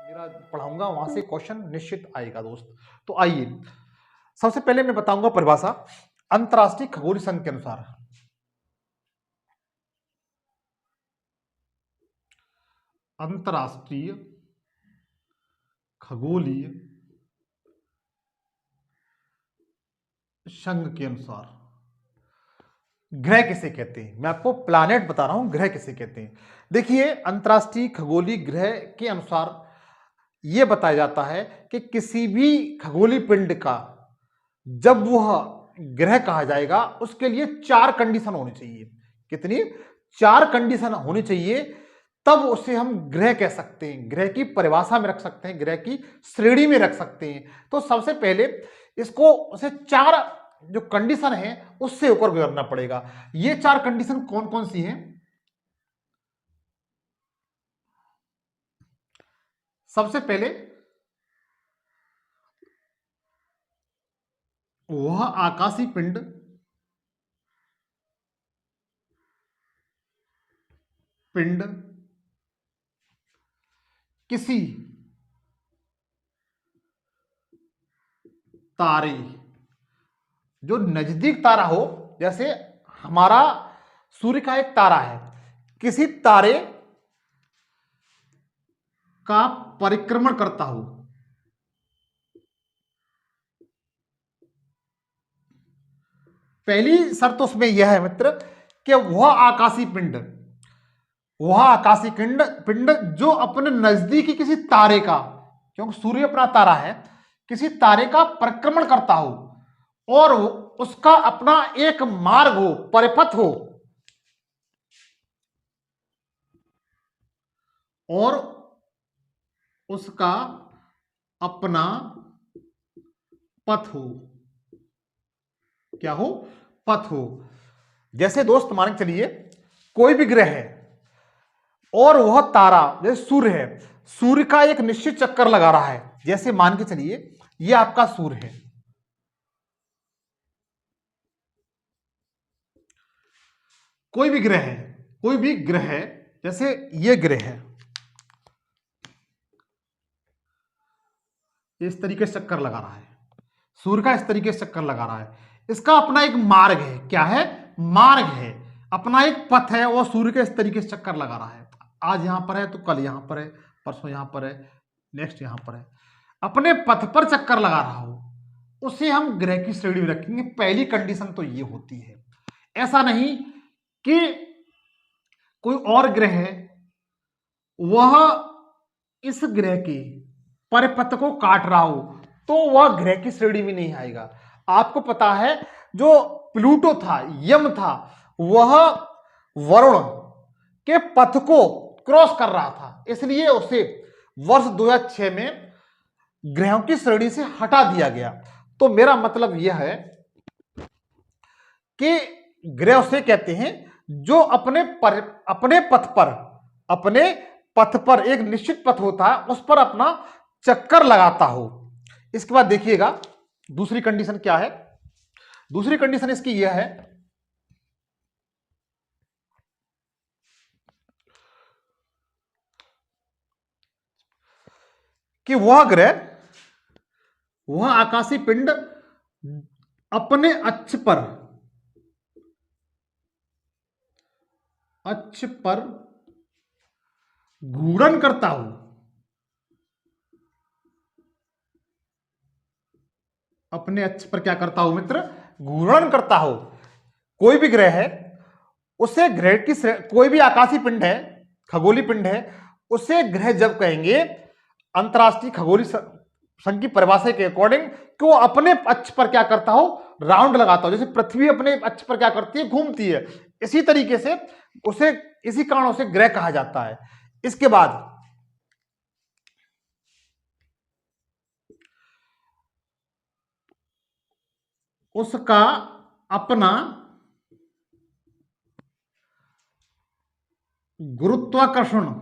मेरा पढ़ाऊंगा वहां से क्वेश्चन निश्चित आएगा दोस्त। तो आइए, सबसे पहले मैं बताऊंगा परिभाषा अंतरराष्ट्रीय खगोलीय संघ के अनुसार। अंतरराष्ट्रीय खगोलीय संघ के अनुसार ग्रह किसे कहते हैं, मैं आपको प्लैनेट बता रहा हूं, ग्रह किसे कहते हैं। देखिए, अंतरराष्ट्रीय खगोलीय ग्रह के अनुसार यह बताया जाता है कि किसी भी खगोलीय पिंड का जब वह ग्रह कहा जाएगा उसके लिए 4 कंडीशन होनी चाहिए। कितनी? 4 कंडीशन होनी चाहिए, तब उसे हम ग्रह कह सकते हैं, ग्रह की परिभाषा में रख सकते हैं, ग्रह की श्रेणी में रख सकते हैं। तो सबसे पहले इसको उसे 4 जो कंडीशन है उससे होकर गुजरना पड़ेगा। ये 4 कंडीशन कौन कौन सी हैं? सबसे पहले वह आकाशीय पिंड किसी तारे, जो नजदीक तारा हो, जैसे हमारा सूर्य का एक तारा है, किसी तारे का परिक्रमण करता हो। पहली शर्त उसमें यह है मित्र कि वह आकाशीय पिंड जो अपने नजदीकी किसी तारे का, क्योंकि सूर्य अपना तारा है, किसी तारे का परिक्रमण करता हो और उसका अपना एक मार्ग हो, परिपथ हो, और उसका अपना पथ हो। क्या हो? पथ हो। जैसे दोस्त मान के चलिए कोई भी ग्रह है और वह तारा जैसे सूर्य है, सूर्य का एक निश्चित चक्कर लगा रहा है। जैसे मान के चलिए यह आपका सूर्य है, कोई भी ग्रह है, जैसे यह ग्रह है, इस तरीके से चक्कर लगा रहा है, सूर्य का इस तरीके से चक्कर लगा रहा है, इसका अपना एक मार्ग है। क्या है? मार्ग है, अपना एक पथ है, वो सूर्य के इस तरीके से चक्कर लगा रहा है। आज यहां पर है तो कल यहां पर है, परसों यहां पर है, नेक्स्ट यहां पर है, अपने पथ पर चक्कर लगा रहा हो, उसे हम ग्रह की श्रेणी में रखेंगे। पहली कंडीशन तो ये होती है। ऐसा नहीं कि कोई और ग्रह है, वह इस ग्रह के परिपथ को काट रहा हो तो वह ग्रह की श्रेणी में नहीं आएगा। आपको पता है जो प्लूटो था, यम था, वह वरुण के पथ को क्रॉस कर रहा था, इसलिए उसे वर्ष 2006 में ग्रहों की श्रेणी से हटा दिया गया। तो मेरा मतलब यह है कि ग्रह उसे कहते हैं जो अपने पथ पर एक निश्चित पथ होता है, उस पर अपना चक्कर लगाता हो। इसके बाद देखिएगा दूसरी कंडीशन क्या है। दूसरी कंडीशन इसकी यह है कि वह आकाशीय पिंड अपने अक्ष पर घूर्णन करता हो। अपने अक्ष पर क्या करता हो मित्र? घूर्णन करता हो। कोई भी ग्रह है, उसे ग्रह की कोई भी आकाशीय पिंड है, खगोलीय पिंड है, उसे ग्रह जब कहेंगे अंतरराष्ट्रीय खगोलीय संघ की परिभाषा के अकॉर्डिंग कि वो अपने अक्ष पर क्या करता हो? राउंड लगाता हो। जैसे पृथ्वी अपने अक्ष पर क्या करती है? घूमती है। इसी तरीके से इसी कारण उसे ग्रह कहा जाता है। इसके बाद उसका अपना गुरुत्वाकर्षण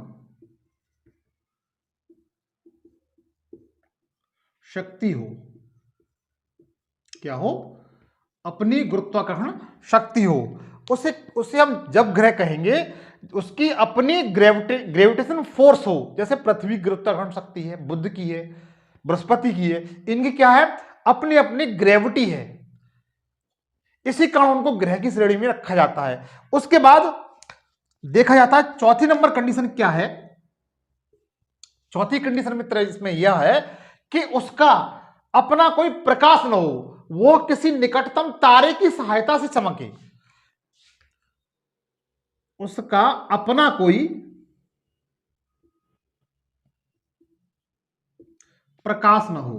शक्ति हो। क्या हो? अपनी गुरुत्वाकर्षण शक्ति हो। उसे उसे हम जब ग्रह कहेंगे उसकी अपनी ग्रेविटेशन फोर्स हो, जैसे पृथ्वी गुरुत्वाकर्षण शक्ति है, बुध की है, बृहस्पति की है, इनकी क्या है, अपनी अपनी ग्रेविटी है। इसी कारण उनको ग्रह की श्रेणी में रखा जाता है। उसके बाद देखा जाता है चौथी नंबर कंडीशन क्या है। चौथी कंडीशन मित्र इसमें यह है कि उसका अपना कोई प्रकाश न हो, वो किसी निकटतम तारे की सहायता से चमके। उसका अपना कोई प्रकाश न हो,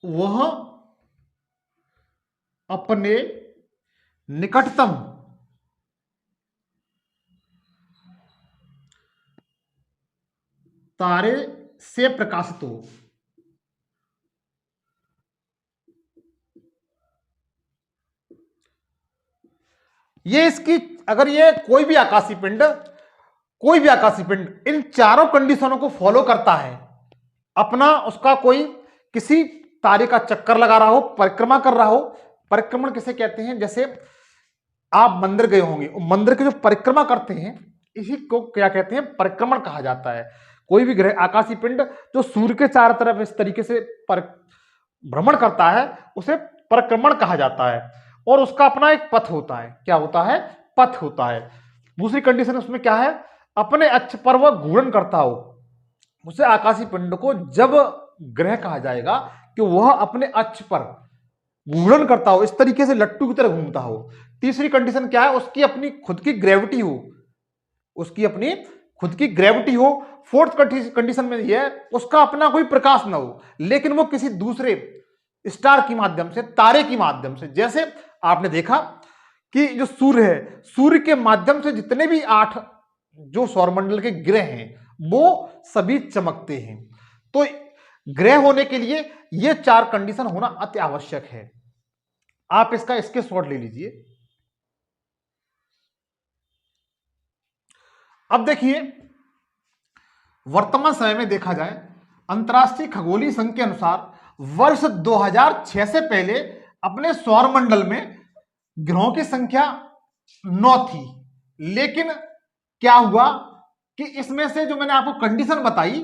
वह अपने निकटतम तारे से प्रकाशित हो। ये इसकी अगर ये कोई भी आकाशीय पिंड इन चारों कंडीशनों को फॉलो करता है, अपना उसका कोई किसी तारे का चक्कर लगा रहा हो, परिक्रमा कर रहा हो। परिक्रमण किसे कहते हैं, जैसे आप मंदिर गए होंगे, मंदिर की जो परिक्रमा करते हैं इसी को क्या कहते हैं, परिक्रमण कहा जाता है। कोई भी ग्रह आकाशीय पिंड जो सूर्य के चारों तरफ इस तरीके से भ्रमण करता है उसे परिक्रमण कहा जाता है, और उसका अपना एक पथ होता है। क्या होता है, पथ होता है। दूसरी कंडीशन उसमें क्या है, अपने अक्ष पर वह घूर्णन करता हो, उसे आकाशीय पिंड को जब ग्रह कहा जाएगा कि वह अपने अक्ष पर घूर्णन करता हो, इस तरीके से लट्टू की तरह घूमता हो। तीसरी कंडीशन क्या है, उसकी अपनी खुद की ग्रेविटी हो, उसकी अपनी खुद की ग्रेविटी हो। फोर्थ कंडीशन में यह है उसका अपना कोई प्रकाश ना हो, लेकिन वो किसी दूसरे स्टार के माध्यम से, तारे के माध्यम से, जैसे आपने देखा कि जो सूर्य है, सूर्य के माध्यम से जितने भी 8 जो सौरमंडल के ग्रह हैं वो सभी चमकते हैं। तो ग्रह होने के लिए ये 4 कंडीशन होना अति आवश्यक है। आप इसका स्क्रीनशॉट ले लीजिए। अब देखिए, वर्तमान समय में देखा जाए अंतरराष्ट्रीय खगोलीय संघ के अनुसार वर्ष 2006 से पहले अपने सौरमंडल में ग्रहों की संख्या 9 थी। लेकिन क्या हुआ कि इसमें से जो मैंने आपको कंडीशन बताई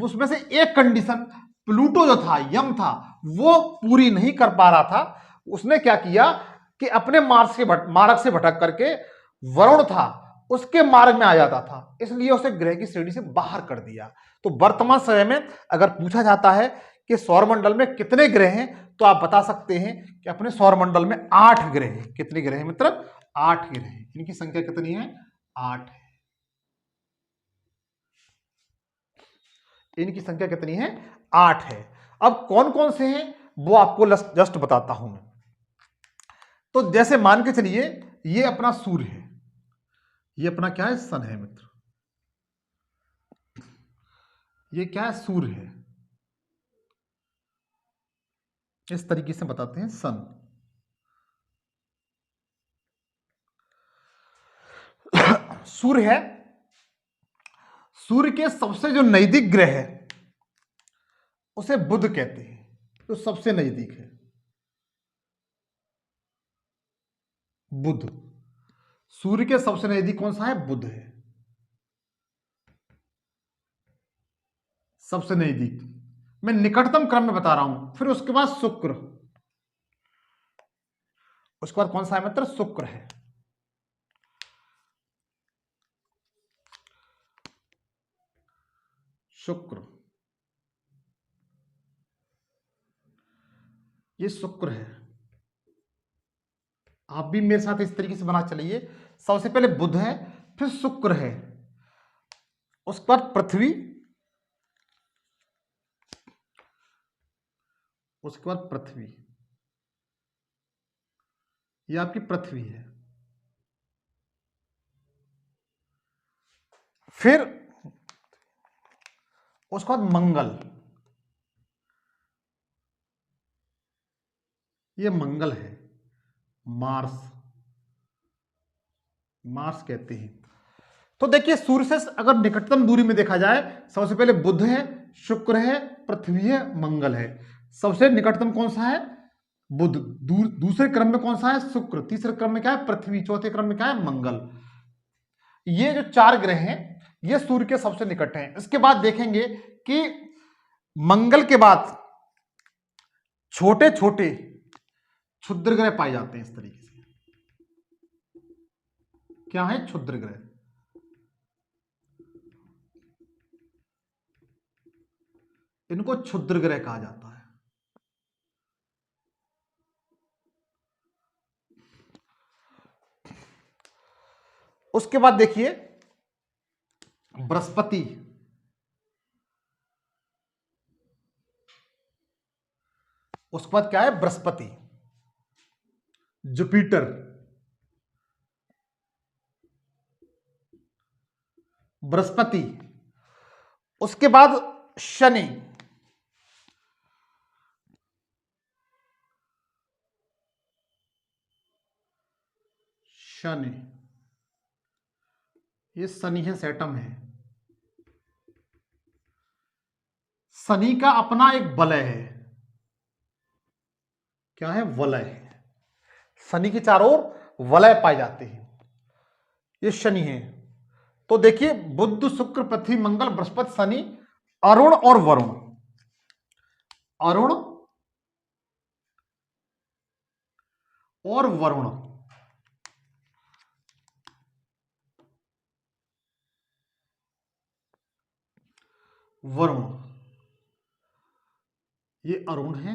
उसमें से एक कंडीशन प्लूटो जो था, यम था, वो पूरी नहीं कर पा रहा था। उसने क्या किया कि अपने मार्ग से भटक करके वरुण था उसके मार्ग में आ जाता था, इसलिए उसे ग्रह की श्रेणी से बाहर कर दिया। तो वर्तमान समय में अगर पूछा जाता है कि सौरमंडल में कितने ग्रह हैं, तो आप बता सकते हैं कि अपने सौरमंडल में 8 ग्रह हैं। कितने ग्रह हैं मित्र, 8 ग्रह हैं। इनकी संख्या कितनी है, 8 है। इनकी संख्या कितनी है, 8 है। अब कौन कौन से हैं वो आपको जस्ट बताता हूं मैं। तो जैसे मान के चलिए ये अपना सूर्य है, ये अपना क्या है, सन है मित्र। ये क्या है, सूर्य है। इस तरीके से बताते हैं सन। सूर्य है, सूर्य के सबसे जो नजदीक ग्रह है उसे बुध कहते हैं, तो सबसे नजदीक है बुध। सूर्य के सबसे नजदीक कौन सा है, बुध है, सबसे नजदीक। मैं निकटतम क्रम में बता रहा हूं। फिर उसके बाद शुक्र, उसके बाद कौन सा है मित्र, शुक्र है। शुक्र, ये शुक्र है। आप भी मेरे साथ इस तरीके से बना चलिए। सबसे पहले बुध है, फिर शुक्र है, उसके बाद पृथ्वी, उसके बाद पृथ्वी, ये आपकी पृथ्वी है। फिर उसके बाद मंगल, ये मंगल है। मार्स, मार्स कहते हैं। तो देखिए सूर्य से अगर निकटतम दूरी में देखा जाए, सबसे पहले बुध है, शुक्र है, पृथ्वी है, मंगल है। सबसे निकटतम कौन सा है? बुध। दूसरे क्रम में कौन सा है? शुक्र। तीसरे क्रम में क्या है? पृथ्वी। चौथे क्रम में क्या है? मंगल। ये जो 4 ग्रह हैं ये सूर्य के सबसे निकट हैं। इसके बाद देखेंगे कि मंगल के बाद छोटे छोटे क्षुद्र ग्रह पाए जाते हैं। इस तरीके से क्या है? क्षुद्र ग्रह। इनको क्षुद्र ग्रह कहा जाता है। उसके बाद देखिए बृहस्पति। उसके बाद क्या है? बृहस्पति, जुपिटर, बृहस्पति। उसके बाद शनि, शनि। ये शनि है, सैटम है। शनि का अपना एक वलय है। क्या है? वलय है। शनि के चारों ओर वलय पाए जाते हैं। ये शनि है। तो देखिए बुध, शुक्र, पृथ्वी, मंगल, बृहस्पति, शनि, अरुण और वरुण। अरुण और वरुण। वरुण, ये अरुण है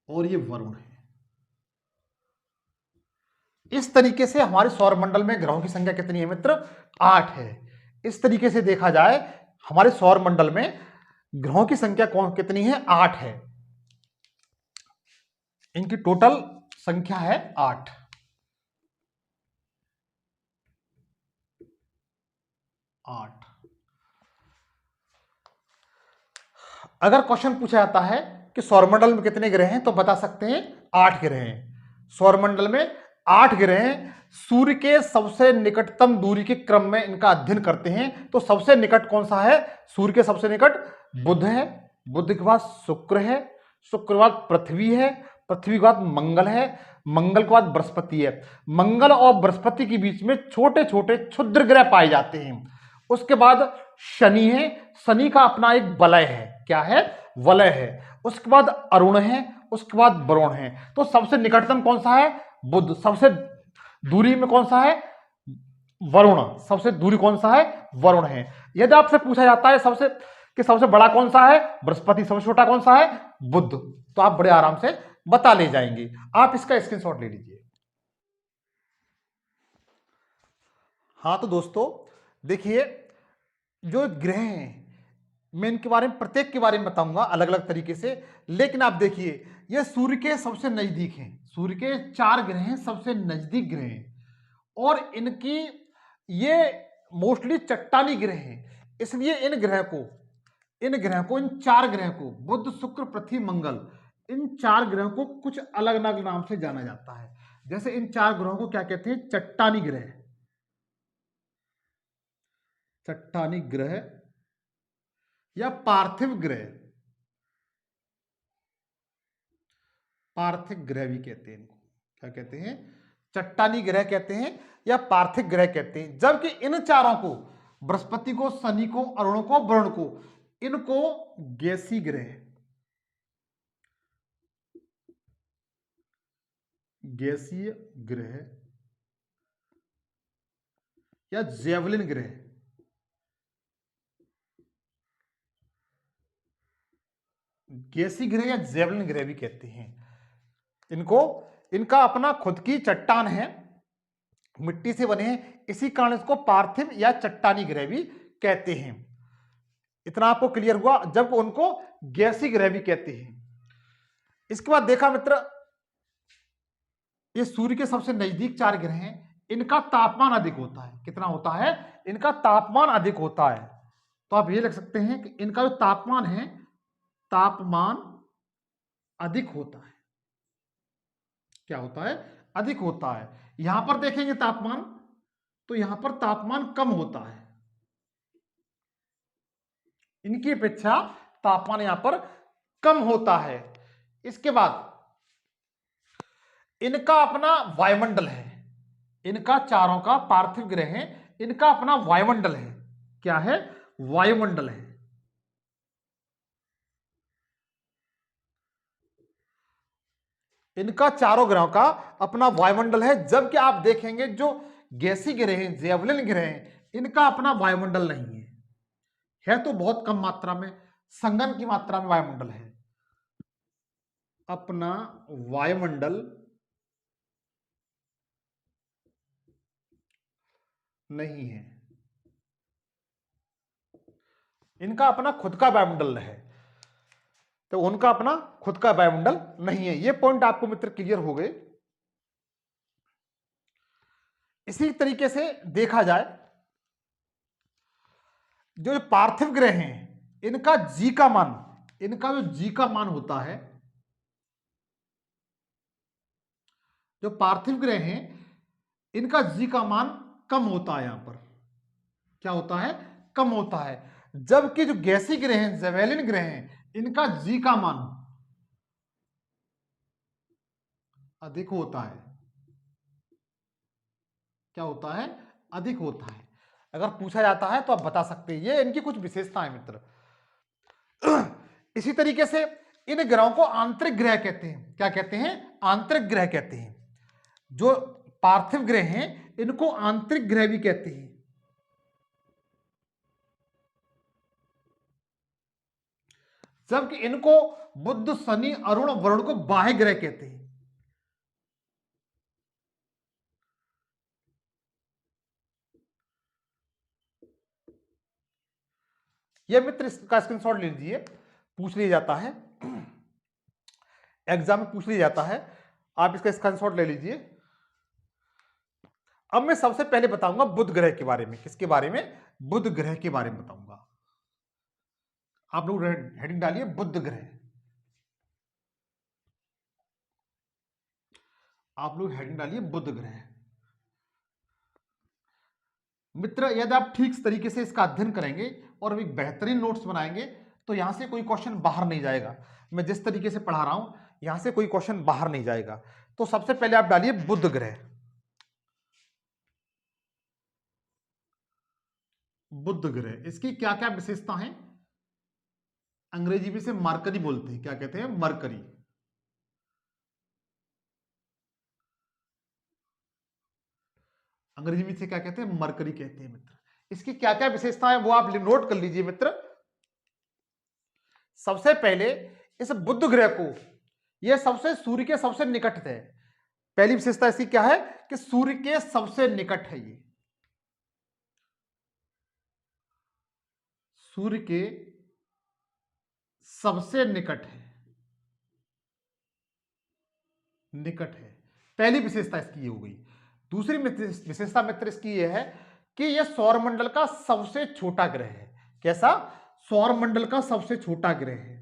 और ये वरुण है। इस तरीके से हमारे सौरमंडल में ग्रहों की संख्या कितनी है मित्र? 8 है। इस तरीके से देखा जाए हमारे सौरमंडल में ग्रहों की संख्या कितनी है? 8 है। इनकी टोटल संख्या है 8। अगर क्वेश्चन पूछा जाता है कि सौरमंडल में कितने ग्रह हैं तो बता सकते हैं 8 ग्रह हैं। सौरमंडल में 8 ग्रह हैं। सूर्य के सबसे निकटतम दूरी के क्रम में इनका अध्ययन करते हैं तो सबसे निकट कौन सा है? सूर्य के सबसे निकट बुध है। बुध के बाद शुक्र है। शुक्र के बाद पृथ्वी है। पृथ्वी के बाद मंगल है। मंगल के बाद बृहस्पति है। मंगल और बृहस्पति के बीच में छोटे छोटे क्षुद्र ग्रह पाए जाते हैं। उसके बाद शनि है। शनि का अपना एक वलय है। क्या है? वलय है। उसके बाद अरुण है। उसके बाद वरुण है। तो सबसे निकटतम कौन सा है? बुध। सबसे दूरी में कौन सा है? वरुण। सबसे दूरी कौन सा है? वरुण है। यदि आपसे पूछा जाता है सबसे बड़ा कौन सा है? बृहस्पति। सबसे छोटा कौन सा है? बुध। तो आप बड़े आराम से बता ले जाएंगे। आप इसका स्क्रीनशॉट ले लीजिए। हाँ तो दोस्तों देखिए जो ग्रह हैं मैं इनके बारे में प्रत्येक के बारे में बताऊंगा अलग अलग तरीके से। लेकिन आप देखिए ये सूर्य के सबसे नजदीक हैं। सूर्य के 4 ग्रह हैं, सबसे नजदीक ग्रह हैं और इनकी ये मोस्टली चट्टानी ग्रह हैं। इसलिए इन 4 ग्रह को बुध, शुक्र, पृथ्वी, मंगल, इन 4 ग्रहों को कुछ अलग अलग नाम से जाना जाता है। जैसे इन 4 ग्रहों को क्या कहते हैं? चट्टानी ग्रह। चट्टानी ग्रह या पार्थिव ग्रह। पार्थिव ग्रह भी कहते हैं इनको। क्या कहते हैं? चट्टानी ग्रह कहते हैं या पार्थिव ग्रह कहते हैं। जबकि इन चारों को, बृहस्पति को, शनि को, अरुण को, वरुण को, इनको गैसी ग्रह, गैसीय ग्रह या जेवलिन ग्रह, गैसी ग्रह या जेवलिन ग्रह भी कहते हैं इनका अपना खुद की चट्टान है, मिट्टी से बने हैं। इसी कारण इसको पार्थिव या चट्टानी ग्रह भी कहते हैं। इतना आपको क्लियर हुआ? जब उनको गैसी ग्रह भी कहते हैं। इसके बाद देखा मित्र ये सूर्य के सबसे नजदीक 4 ग्रह हैं। इनका तापमान अधिक होता है। कितना होता है? इनका तापमान अधिक होता है। तो आप ये लिख सकते हैं कि इनका जो तापमान है, तापमान अधिक होता है। क्या होता है? अधिक होता है। यहां पर देखेंगे तापमान तो यहां पर तापमान कम होता है। इनकी अपेक्षा तापमान यहां पर कम होता है। इसके बाद इनका अपना वायुमंडल है, इनका चारों का पार्थिव ग्रह है, इनका अपना वायुमंडल है। क्या है? वायुमंडल है। इनका चारों ग्रहों का अपना वायुमंडल है, जबकि आप देखेंगे जो गैसीय ग्रह हैं, जेवलिन ग्रह हैं, इनका अपना वायुमंडल नहीं है तो बहुत कम मात्रा में, संगन की मात्रा में वायुमंडल है। अपना वायुमंडल नहीं है, इनका अपना खुद का वायुमंडल है, तो उनका अपना खुद का वायुमंडल नहीं है। ये पॉइंट आपको मित्र क्लियर हो गए। इसी तरीके से देखा जाए, जो पार्थिव ग्रह हैं, इनका जी का मान, इनका जो जी का मान होता है, जो पार्थिव ग्रह हैं, इनका जी का मान कम होता है। यहां पर क्या होता है? कम होता है। जबकि जो गैसीय ग्रह हैं, जेवेलिन ग्रह हैं, इनका जी का मान अधिक होता है। क्या होता है? अधिक होता है। अगर पूछा जाता है तो आप बता सकते हैं, ये इनकी कुछ विशेषताएं मित्र। इसी तरीके से इन ग्रहों को आंतरिक ग्रह कहते हैं। क्या कहते हैं? आंतरिक ग्रह कहते हैं। जो पार्थिव ग्रह हैं, इनको आंतरिक ग्रह भी कहते हैं। जबकि इनको बुध, शनि, अरुण, वरुण को बाह्य ग्रह कहते हैं। यह मित्र इसका स्क्रीनशॉट ले लीजिए, पूछ लिया जाता है, एग्जाम में पूछ लिया जाता है, आप इसका स्क्रीनशॉट ले लीजिए। अब मैं सबसे पहले बताऊंगा बुध ग्रह के बारे में। किसके बारे में? बुध ग्रह के बारे में बताऊंगा। आप लोग हेडिंग डालिए बुध ग्रह। आप लोग हेडिंग डालिए बुध ग्रह। मित्र यदि आप ठीक तरीके से इसका अध्ययन करेंगे और एक बेहतरीन नोट्स बनाएंगे तो यहां से कोई क्वेश्चन बाहर नहीं जाएगा। मैं जिस तरीके से पढ़ा रहा हूं, यहां से कोई क्वेश्चन बाहर नहीं जाएगा। तो सबसे पहले आप डालिए बुध ग्रह। बुध ग्रह, इसकी क्या क्या विशेषता है? अंग्रेजी में से मरकरी बोलते हैं। क्या कहते हैं? मरकरी। अंग्रेजी में से क्या कहते हैं? मरकरी कहते हैं मित्र। इसकी क्या क्या विशेषता है वो आप नोट कर लीजिए मित्र। सबसे पहले इस बुध ग्रह को, यह सबसे सूर्य के सबसे निकट है। पहली विशेषता इसकी क्या है? कि सूर्य के सबसे निकट है। ये सूर्य के सबसे निकट है, निकट है। पहली विशेषता इसकी ये हो गई। दूसरी विशेषता मित्र इसकी यह है कि यह सौरमंडल का सबसे छोटा ग्रह है। कैसा? सौरमंडल का सबसे छोटा ग्रह है।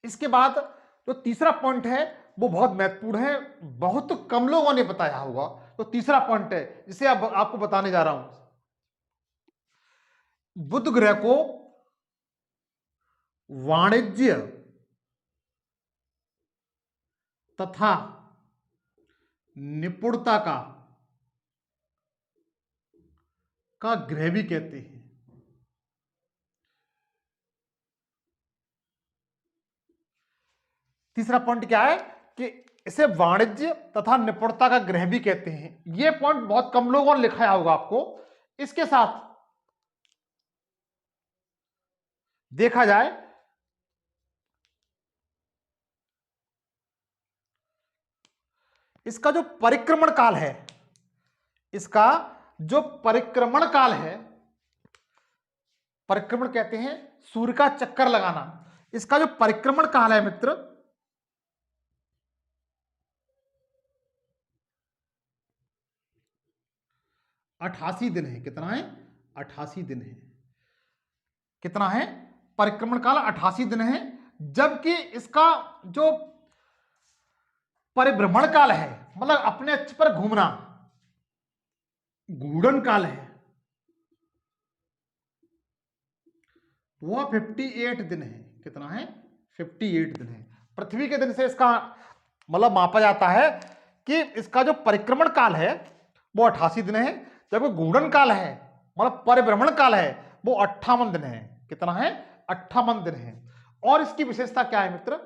इसके बाद जो तीसरा पॉइंट है वो बहुत महत्वपूर्ण है, बहुत कम लोगों ने बताया होगा। तो तीसरा पॉइंट है जिसे आपको बताने जा रहा हूं। बुध ग्रह को वाणिज्य तथा निपुणता का ग्रह भी कहते हैं। तीसरा पॉइंट क्या है? कि इसे वाणिज्य तथा निपुणता का ग्रह भी कहते हैं। यह पॉइंट बहुत कम लोगों ने लिखाया होगा आपको। इसके साथ देखा जाए इसका जो परिक्रमण काल है, इसका जो परिक्रमण काल है, परिक्रमण कहते हैं सूर्य का चक्कर लगाना, इसका जो परिक्रमण काल है मित्र, 88 दिन है। कितना है? 88 दिन है। कितना है? परिक्रमण काल 88 दिन है। जबकि इसका जो परिभ्रमण काल है, मतलब अपने अक्ष पर घूमना, घूर्णन काल है, वो 58 दिन है। कितना है? 58 दिन है। पृथ्वी के दिन से इसका मतलब मापा जाता है कि इसका जो परिक्रमण काल है वो 88 दिन है, जबकि घूर्णन काल है मतलब परिभ्रमण काल है वो 58 दिन है। कितना है? 58 दिन है। और इसकी विशेषता क्या है मित्र?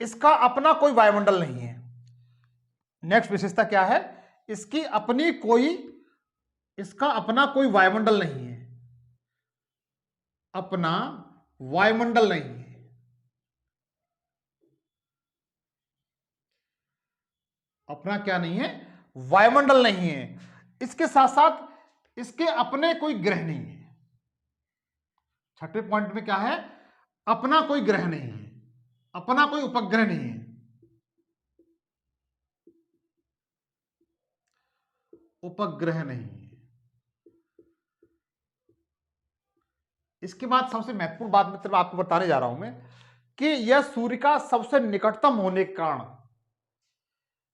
इसका अपना कोई वायुमंडल नहीं है। नेक्स्ट विशेषता क्या है? इसकी अपनी कोई इसका अपना कोई वायुमंडल नहीं है, अपना वायुमंडल नहीं है। अपना क्या नहीं है? वायुमंडल नहीं है। इसके साथ साथ इसके अपने कोई ग्रह नहीं है। छठवें पॉइंट में क्या है? अपना कोई ग्रह नहीं है, अपना कोई उपग्रह नहीं है। उपग्रह नहीं है। इसके बाद सबसे महत्वपूर्ण बात मित्र आपको बताने जा रहा हूं मैं कि यह सूर्य का सबसे निकटतम होने के कारण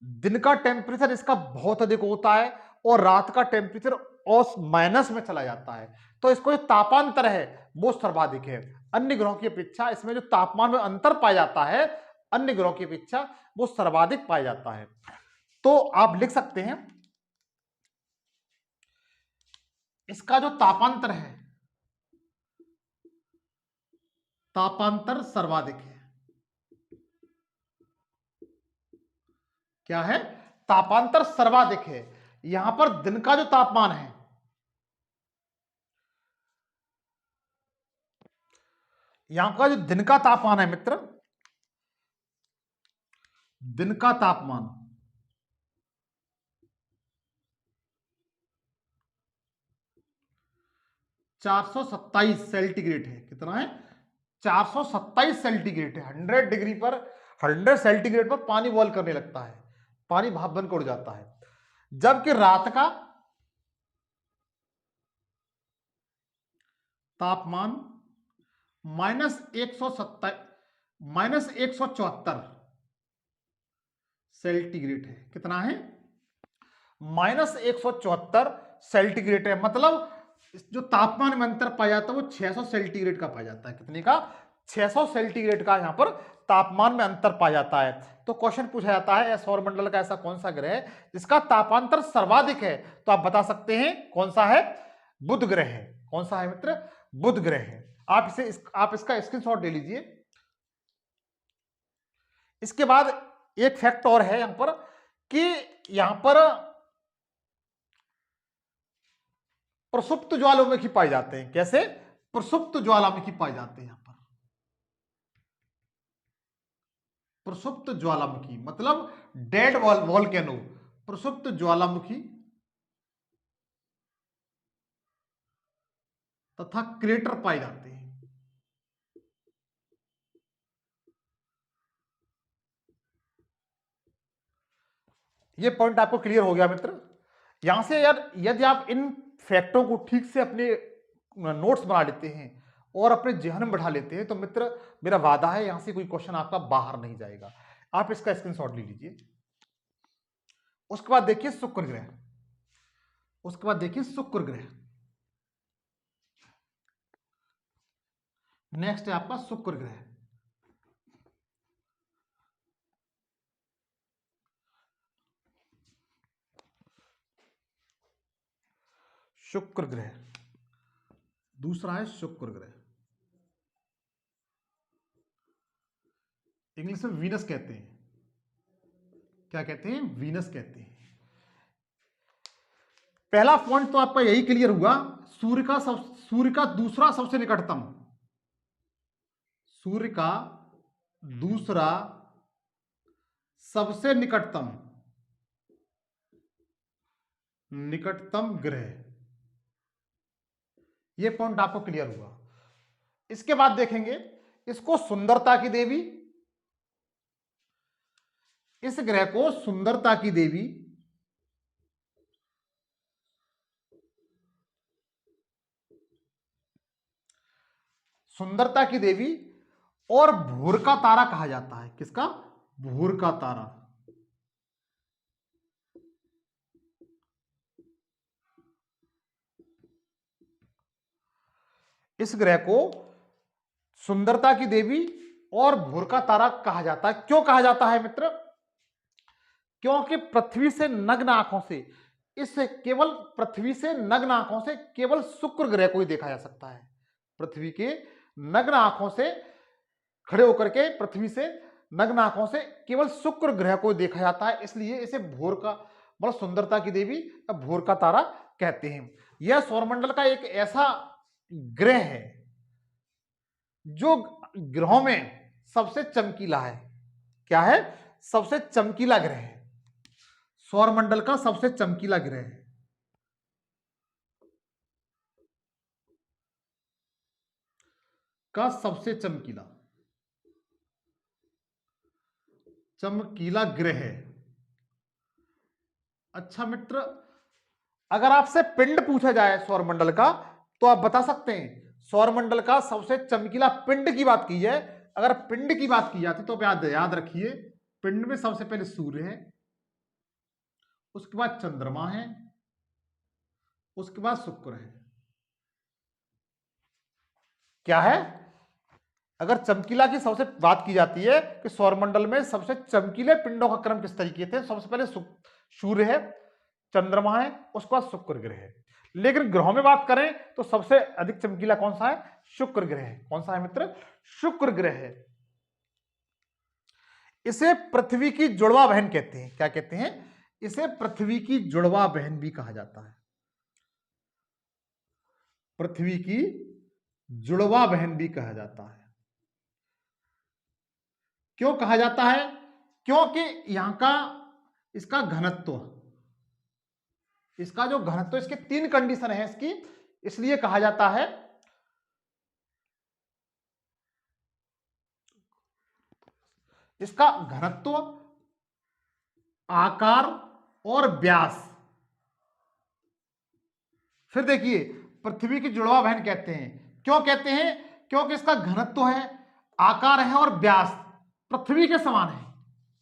दिन का टेम्परेचर इसका बहुत अधिक होता है और रात का टेम्परेचर और माइनस में चला जाता है। तो इसको जो तापांतर है वो सर्वाधिक है। अन्य ग्रहों की अपेक्षा इसमें जो तापमान में अंतर पाया जाता है अन्य ग्रहों की अपेक्षा वो सर्वाधिक पाया जाता है। तो आप लिख सकते हैं इसका जो तापांतर है, तापांतर सर्वाधिक है। क्या है? तापांतर सर्वाधिक है। यहां पर दिन का जो तापमान है, यहां का जो दिन का तापमान है मित्र, दिन का तापमान 427 सेंटीग्रेड है। कितना है? 427 सेंटीग्रेड है। 100 डिग्री पर 100 सेंटीग्रेड पर पानी बॉयल करने लगता है, पानी भाप बनकर उड़ जाता है। जबकि रात का तापमान -174 सेंटीग्रेड है। कितना है? -174 सेंटीग्रेड है। मतलब जो तापमान में अंतर पाया जाता है वो 600 सेंटीग्रेड का पाया जाता है। कितने का? 600 सेंटीग्रेड का यहां पर तापमान में अंतर पाया जाता है। तो क्वेश्चन पूछा जाता है सौरमंडल का ऐसा कौन सा ग्रह है जिसका तापांतर सर्वाधिक है? तो आप बता सकते हैं कौन सा है? बुध ग्रह है। कौन सा है मित्र? बुध ग्रह है। आप इसका स्क्रीनशॉट ले लीजिए। इसके बाद एक फैक्ट और है यहां पर कि यहां पर प्रसुप्त ज्वालामुखी पाए जाते हैं। कैसे? प्रसुप्त ज्वालामुखी पाए जाते हैं यहां पर। प्रसुप्त ज्वालामुखी मतलब डेड वॉल्केनो, प्रसुप्त ज्वालामुखी तथा क्रेटर पाए जाते हैं। ये पॉइंट आपको क्लियर हो गया मित्र? यहां से यार यदि आप इन फैक्टों को ठीक से अपने नोट्स बना लेते हैं और अपने जहन में बढ़ा लेते हैं तो मित्र मेरा वादा है यहां से कोई क्वेश्चन आपका बाहर नहीं जाएगा। आप इसका स्क्रीनशॉट ले लीजिए। उसके बाद देखिए शुक्र ग्रह। उसके बाद देखिए शुक्र ग्रह। नेक्स्ट है आपका शुक्र ग्रह। शुक्र ग्रह दूसरा है शुक्र ग्रह। इंग्लिश में वीनस कहते हैं। क्या कहते हैं? वीनस कहते हैं। पहला पॉइंट तो आपका यही क्लियर हुआ। सूर्य का दूसरा सबसे निकटतम, सूर्य का दूसरा सबसे निकटतम निकटतम ग्रह, यह पॉइंट आपको क्लियर हुआ। इसके बाद देखेंगे इसको सुंदरता की देवी, इस ग्रह को सुंदरता की देवी सुंदरता की देवी और भोर का तारा कहा जाता है। किसका? भोर का तारा। इस ग्रह को सुंदरता की देवी और भोर का तारा कहा जाता है। क्यों कहा जाता है मित्र? क्योंकि पृथ्वी से नग्न आंखों से, इस केवल पृथ्वी से नग्न आंखों से केवल शुक्र ग्रह को ही देखा जा सकता है। पृथ्वी के नग्न आंखों से खड़े होकर के पृथ्वी से नग्न आंखों से केवल शुक्र ग्रह को देखा जाता है, इसलिए इसे भोर का मतलब सुंदरता की देवी या भोर का तारा कहते हैं। यह सौरमंडल का एक ऐसा ग्रह है जो ग्रहों में सबसे चमकीला है। क्या है? सबसे चमकीला ग्रह है, सौरमंडल का सबसे चमकीला ग्रह है। का सबसे चमकीला चमकीला ग्रह है। अच्छा मित्र, अगर आपसे पिंड पूछा जाए सौरमंडल का तो आप बता सकते हैं सौरमंडल का सबसे चमकीला पिंड की बात की जाए, अगर पिंड की बात की जाती तो आप याद रखिए, पिंड में सबसे पहले सूर्य है, उसके बाद चंद्रमा है, उसके बाद शुक्र है। क्या है? अगर चमकीला की सबसे बात की जाती है कि सौरमंडल में सबसे चमकीले पिंडों का क्रम किस तरीके थे, सबसे पहले सूर्य है, चंद्रमा है, उसके बाद शुक्र ग्रह है। लेकिन ग्रहों में बात करें तो सबसे अधिक चमकीला कौन सा है? शुक्र ग्रह है। कौन सा है मित्र? शुक्र ग्रह है। इसे पृथ्वी की जुड़वा बहन कहते हैं। क्या कहते हैं? इसे पृथ्वी की जुड़वा बहन भी कहा जाता है। पृथ्वी की जुड़वा बहन भी कहा जाता है। क्यों कहा जाता है? क्योंकि यहां का इसका घनत्व, इसका जो घनत्व, इसके 3 कंडीशन है इसकी, इसलिए कहा जाता है इसका घनत्व, आकार और व्यास। फिर देखिए, पृथ्वी की जुड़वा बहन कहते हैं। क्यों कहते हैं? क्योंकि इसका घनत्व है, आकार है और व्यास पृथ्वी के समान है।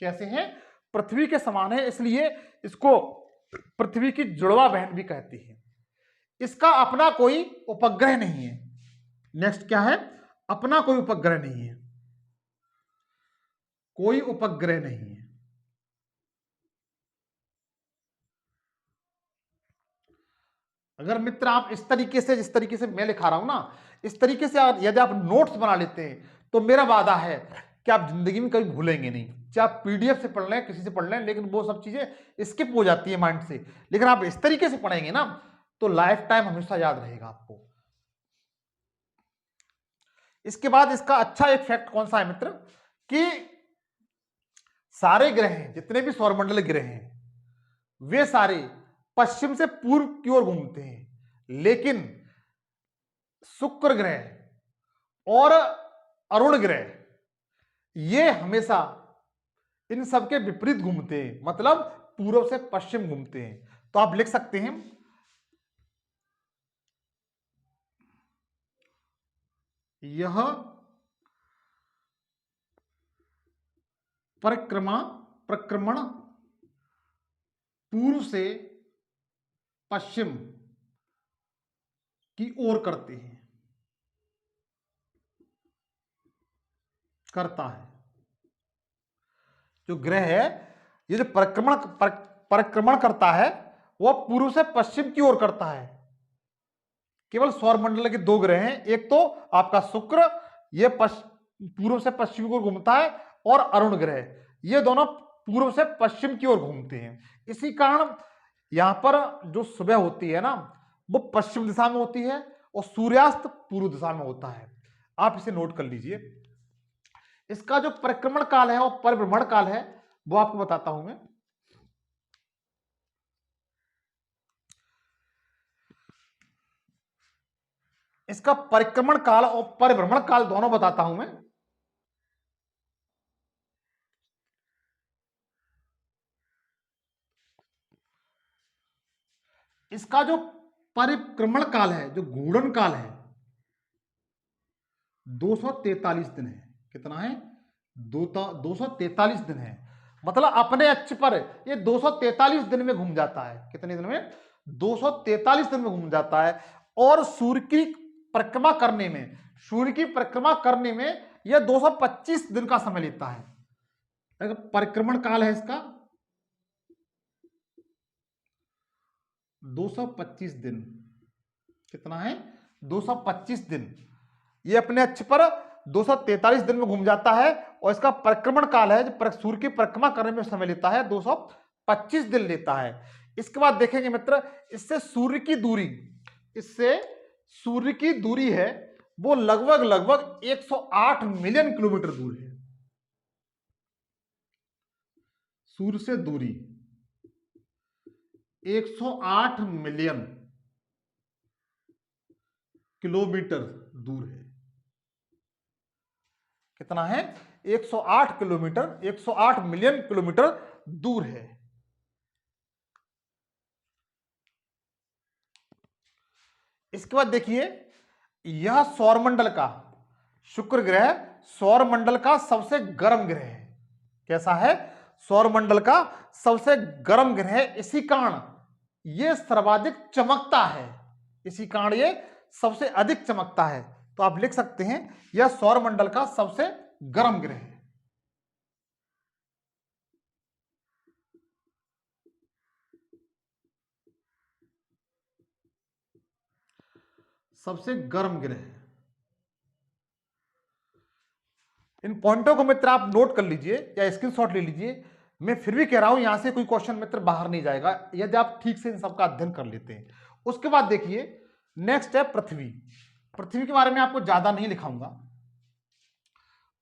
कैसे है? पृथ्वी के समान है, इसलिए इसको पृथ्वी की जुड़वा बहन भी कहती है। इसका अपना कोई उपग्रह नहीं है। नेक्स्ट क्या है? अपना कोई उपग्रह नहीं है, कोई उपग्रह नहीं है। अगर मित्र आप इस तरीके से, जिस तरीके से मैं लिखा रहा हूं ना, इस तरीके से यदि आप नोट्स बना लेते हैं तो मेरा वादा है कि आप जिंदगी में कभी भूलेंगे नहीं। चाहे आप पीडीएफ से पढ़ लें, किसी से पढ़ लें, लेकिन वो सब चीजें स्किप हो जाती है माइंड से। लेकिन आप इस तरीके से पढ़ेंगे ना तो लाइफ टाइम हमेशा याद रहेगा आपको। इसके बाद इसका अच्छा एक फैक्ट कौन सा है मित्र, कि सारे ग्रह हैं, जितने भी सौरमंडल ग्रह हैं, वे सारे पश्चिम से पूर्व की ओर घूमते हैं। लेकिन शुक्र ग्रह और अरुण ग्रह ये हमेशा इन सबके विपरीत घूमते हैं, मतलब पूर्व से पश्चिम घूमते हैं। तो आप लिख सकते हैं यह प्रक्रमण पूर्व से पश्चिम की ओर करते हैं, करता है। जो ग्रह है, ये जो परिक्रमण करता है, वह पूर्व से पश्चिम की ओर करता है। केवल सौरमंडल के 2 ग्रह हैं, एक तो आपका शुक्र, ये पूर्व से पश्चिम की ओर घूमता है, और अरुण ग्रह, ये दोनों पूर्व से पश्चिम की ओर घूमते हैं। इसी कारण यहां पर जो सुबह होती है ना, वो पश्चिम दिशा में होती है और सूर्यास्त पूर्व दिशा में होता है। आप इसे नोट कर लीजिए। इसका जो परिक्रमण काल है और परिभ्रमण काल है वो आपको बताता हूं मैं। इसका परिक्रमण काल और परिभ्रमण काल दोनों बताता हूं मैं। इसका जो परिक्रमण काल है, जो घूर्णन काल है, 243 दिन है। कितना है? 243 दिन है। मतलब अपने अक्ष पर ये 243 दिन में घूम जाता है। कितने दिन में? 243 दिन में घूम जाता है। और सूर्य की परिक्रमा करने में, सूर्य की परिक्रमा करने में यह 225 दिन का समय लेता है। अगर परिक्रमण काल है इसका 225 दिन। कितना है? 225 दिन। ये अपने अक्ष पर 243 दिन में घूम जाता है और इसका परिक्रमण काल है, जो सूर्य की परिक्रमा करने में समय लेता है, 225 दिन लेता है। इसके बाद देखेंगे मित्र, इससे सूर्य की दूरी, इससे सूर्य की दूरी है वो लगभग 108 मिलियन किलोमीटर दूर है। सूर्य से दूरी 108 मिलियन किलोमीटर दूर है। कितना है? 108 किलोमीटर, 108 मिलियन किलोमीटर दूर है। इसके बाद देखिए, यह सौरमंडल का, शुक्र ग्रह सौरमंडल का सबसे गर्म ग्रह है। कैसा है? सौरमंडल का सबसे गर्म ग्रह है। इसी कारण यह सर्वाधिक चमकता है। इसी कारण यह सबसे अधिक चमकता है। तो आप लिख सकते हैं यह सौरमंडल का सबसे गर्म ग्रह है। सबसे गर्म ग्रह है। इन पॉइंटों को मित्र आप नोट कर लीजिए या स्क्रीनशॉट ले लीजिए। मैं फिर भी कह रहा हूं यहां से कोई क्वेश्चन मित्र बाहर नहीं जाएगा यदि आप ठीक से इन सबका अध्ययन कर लेते हैं। उसके बाद देखिए, नेक्स्ट है पृथ्वी। पृथ्वी के बारे में आपको ज्यादा नहीं लिखाऊंगा।